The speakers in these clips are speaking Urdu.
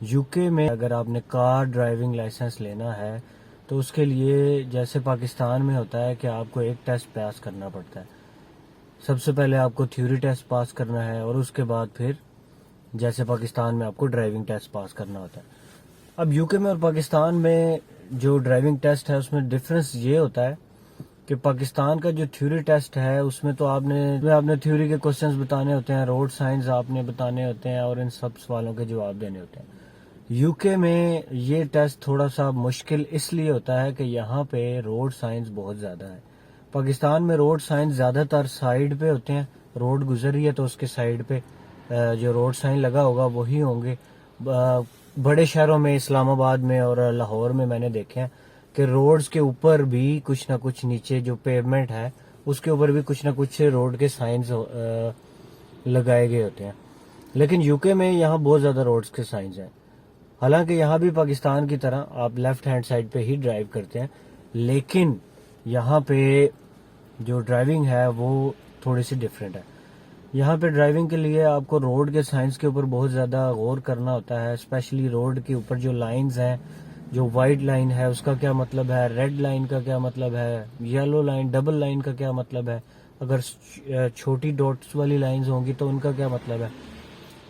یو کے میں اگر آپ نے کار ڈرائیونگ لائسنس لینا ہے تو اس کے لیے جیسے پاکستان میں ہوتا ہے کہ آپ کو ایک ٹیسٹ پاس کرنا پڑتا ہے. سب سے پہلے آپ کو تھیوری ٹیسٹ پاس کرنا ہے اور اس کے بعد پھر جیسے پاکستان میں آپ کو ڈرائیونگ ٹیسٹ پاس کرنا ہوتا ہے. اب یو کے میں اور پاکستان میں جو ڈرائیونگ ٹیسٹ ہے اس میں ڈفرینس یہ ہوتا ہے کہ پاکستان کا جو تھیوری ٹیسٹ ہے اس میں تو آپ نے تھیوری کے کوسچنز بتانے ہوتے ہیں, روڈ سائنز آپ نے بتانے ہوتے ہیں اور ان سب سوالوں کے جواب دینے ہوتے ہیں. یو کے میں یہ ٹیسٹ تھوڑا سا مشکل اس لیے ہوتا ہے کہ یہاں پہ روڈ سائنس بہت زیادہ ہے. پاکستان میں روڈ سائنس زیادہ تر سائیڈ پہ ہوتے ہیں, روڈ گزر رہی ہے تو اس کے سائیڈ پہ جو روڈ سائن لگا ہوگا وہی ہوں گے. بڑے شہروں میں اسلام آباد میں اور لاہور میں میں نے دیکھے ہیں کہ روڈز کے اوپر بھی کچھ نہ کچھ نیچے جو پیومنٹ ہے اس کے اوپر بھی کچھ نہ کچھ روڈ کے سائنز لگائے گئے ہوتے ہیں. لیکن یو کے میں یہاں بہت زیادہ روڈز کے سائنز ہیں. حالانکہ یہاں بھی پاکستان کی طرح آپ لیفٹ ہینڈ سائڈ پہ ہی ڈرائیو کرتے ہیں, لیکن یہاں پہ جو ڈرائیونگ ہے وہ تھوڑی سی ڈفرینٹ ہے. یہاں پہ ڈرائیونگ کے لیے آپ کو روڈ کے سائنس کے اوپر بہت زیادہ غور کرنا ہوتا ہے, اسپیشلی روڈ کے اوپر جو لائنز ہیں, جو وائٹ لائن ہے اس کا کیا مطلب ہے, ریڈ لائن کا کیا مطلب ہے, یلو لائن ڈبل لائن کا کیا مطلب ہے, اگر چھوٹی ڈاٹس والی لائنز ہوں گی تو ان کا کیا مطلب ہے.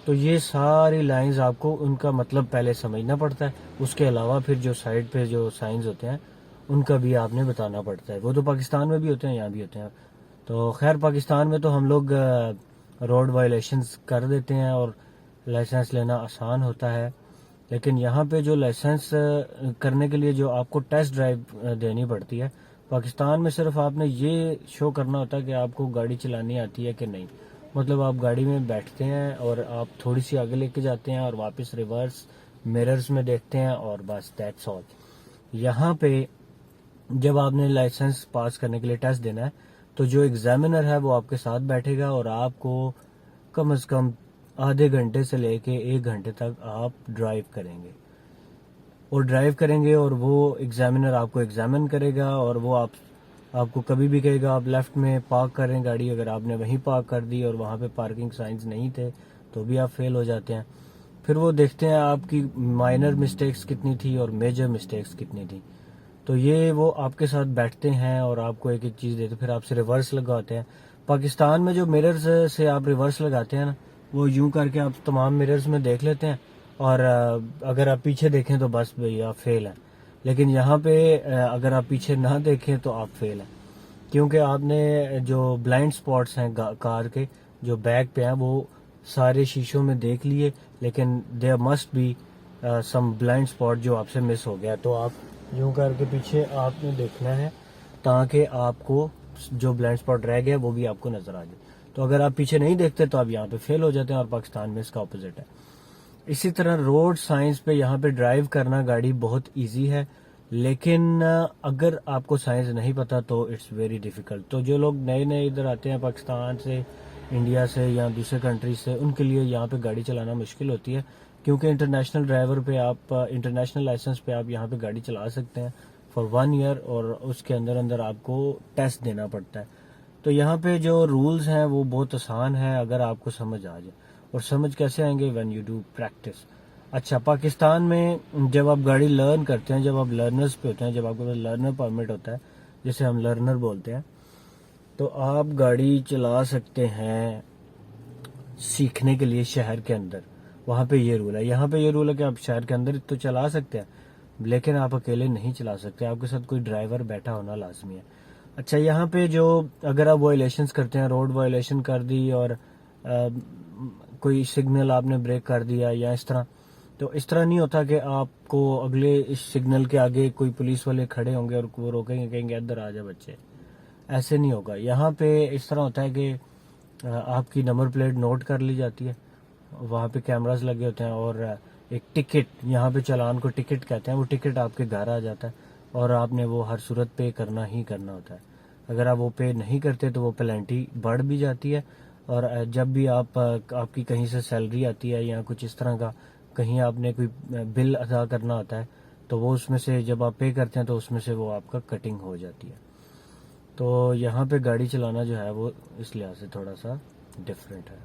تو یہ ساری لائنز آپ کو ان کا مطلب پہلے سمجھنا پڑتا ہے. اس کے علاوہ پھر جو سائڈ پہ جو سائنز ہوتے ہیں ان کا بھی آپ نے بتانا پڑتا ہے. وہ تو پاکستان میں بھی ہوتے ہیں, یہاں بھی ہوتے ہیں. تو خیر پاکستان میں تو ہم لوگ روڈ وائلیشنز کر دیتے ہیں اور لائسنس لینا آسان ہوتا ہے. لیکن یہاں پہ جو لائسنس کرنے کے لیے جو آپ کو ٹیسٹ ڈرائیو دینی پڑتی ہے, پاکستان میں صرف آپ نے یہ شو کرنا ہوتا ہے کہ آپ کو گاڑی چلانی آتی ہے کہ نہیں. مطلب آپ گاڑی میں بیٹھتے ہیں اور آپ تھوڑی سی آگے لے کے جاتے ہیں اور واپس ریورس میررز میں دیکھتے ہیں اور بس دیٹس آل. یہاں پہ جب آپ نے لائسنس پاس کرنے کے لیے ٹیسٹ دینا ہے تو جو ایگزامینر ہے وہ آپ کے ساتھ بیٹھے گا اور آپ کو کم از کم آدھے گھنٹے سے لے کے 1 گھنٹے تک آپ ڈرائیو کریں گے اور وہ ایگزامینر آپ کو ایگزامن کرے گا اور وہ آپ کو کبھی بھی کہے گا آپ لیفٹ میں پارک کریں گاڑی. اگر آپ نے وہیں پارک کر دی اور وہاں پہ پارکنگ سائنز نہیں تھے تو بھی آپ فیل ہو جاتے ہیں. پھر وہ دیکھتے ہیں آپ کی مائنر مسٹیکس کتنی تھی اور میجر مسٹیکس کتنی تھی. تو یہ وہ آپ کے ساتھ بیٹھتے ہیں اور آپ کو ایک ایک چیز دیتے, پھر آپ سے ریورس لگاتے ہیں. پاکستان میں جو مررز سے آپ ریورس لگاتے ہیں نا, وہ یوں کر کے آپ تمام مررز میں دیکھ لیتے ہیں اور اگر آپ پیچھے دیکھیں تو بس بھئی آپ فیل ہیں. لیکن یہاں پہ اگر آپ پیچھے نہ دیکھیں تو آپ فیل ہیں, کیونکہ آپ نے جو بلائنڈ سپاٹس ہیں کار کے جو بیک پہ ہیں وہ سارے شیشوں میں دیکھ لیے, لیکن there must be some blind spot جو آپ سے مس ہو گیا. تو آپ یوں کر کے پیچھے آپ نے دیکھنا ہے تاکہ آپ کو جو بلائنڈ سپاٹ رہ گیا وہ بھی آپ کو نظر آ جائے. تو اگر آپ پیچھے نہیں دیکھتے تو آپ یہاں پہ فیل ہو جاتے ہیں, اور پاکستان میں اس کا اپوزٹ ہے. اسی طرح روڈ سائنس پہ یہاں پہ ڈرائیو کرنا گاڑی بہت ایزی ہے, لیکن اگر آپ کو سائنس نہیں پتا تو اٹس ویری ڈیفیکلٹ. تو جو لوگ نئے نئے ادھر آتے ہیں پاکستان سے, انڈیا سے یا دوسرے کنٹریز سے, ان کے لیے یہاں پہ گاڑی چلانا مشکل ہوتی ہے, کیونکہ انٹرنیشنل ڈرائیور پہ آپ انٹرنیشنل لائسنس پہ آپ یہاں پہ گاڑی چلا سکتے ہیں فار 1 ایئر, اور اس کے اندر آپ کو ٹیسٹ دینا پڑتا ہے. تو یہاں پہ جو رولز ہیں وہ بہت آسان ہیں اگر آپ کو سمجھ آ جائے. اور سمجھ کیسے آئیں گے؟ When you do practice. اچھا, پاکستان میں جب آپ گاڑی لرن کرتے ہیں, جب آپ لرنرز پہ ہوتے ہیں, جب آپ کے پاس لرنر پرمٹ ہوتا ہے جسے ہم لرنر بولتے ہیں, تو آپ گاڑی چلا سکتے ہیں سیکھنے کے لیے شہر کے اندر. وہاں پہ یہ رول ہے. یہاں پہ یہ رول ہے کہ آپ شہر کے اندر تو چلا سکتے ہیں لیکن آپ اکیلے نہیں چلا سکتے, آپ کے ساتھ کوئی ڈرائیور بیٹھا ہونا لازمی ہے. اچھا, یہاں پہ جو اگر آپ وائلیشنز کرتے ہیں, روڈ وائلیشن کر دی اور کوئی سگنل آپ نے بریک کر دیا یا اس طرح, تو اس طرح نہیں ہوتا کہ آپ کو اگلے اس سگنل کے آگے کوئی پولیس والے کھڑے ہوں گے اور وہ روکیں گے, کہیں گے ادھر آ جا بچے. ایسے نہیں ہوگا. یہاں پہ اس طرح ہوتا ہے کہ آپ کی نمبر پلیٹ نوٹ کر لی جاتی ہے, وہاں پہ کیمراز لگے ہوتے ہیں, اور ایک ٹکٹ, یہاں پہ چلان کو ٹکٹ کہتے ہیں, وہ ٹکٹ آپ کے گھر آ جاتا ہے اور آپ نے وہ ہر صورت پے کرنا ہی کرنا ہوتا ہے. اگر آپ وہ پے نہیں کرتے تو وہ پلینٹی بڑھ بھی جاتی ہے, اور جب بھی آپ کی کہیں سے سیلری آتی ہے یا کچھ اس طرح کا, کہیں آپ نے کوئی بل ادا کرنا ہوتا ہے تو وہ اس میں سے جب آپ پے کرتے ہیں تو اس میں سے وہ آپ کا کٹنگ ہو جاتی ہے. تو یہاں پہ گاڑی چلانا جو ہے وہ اس لحاظ سے تھوڑا سا ڈفرینٹ ہے.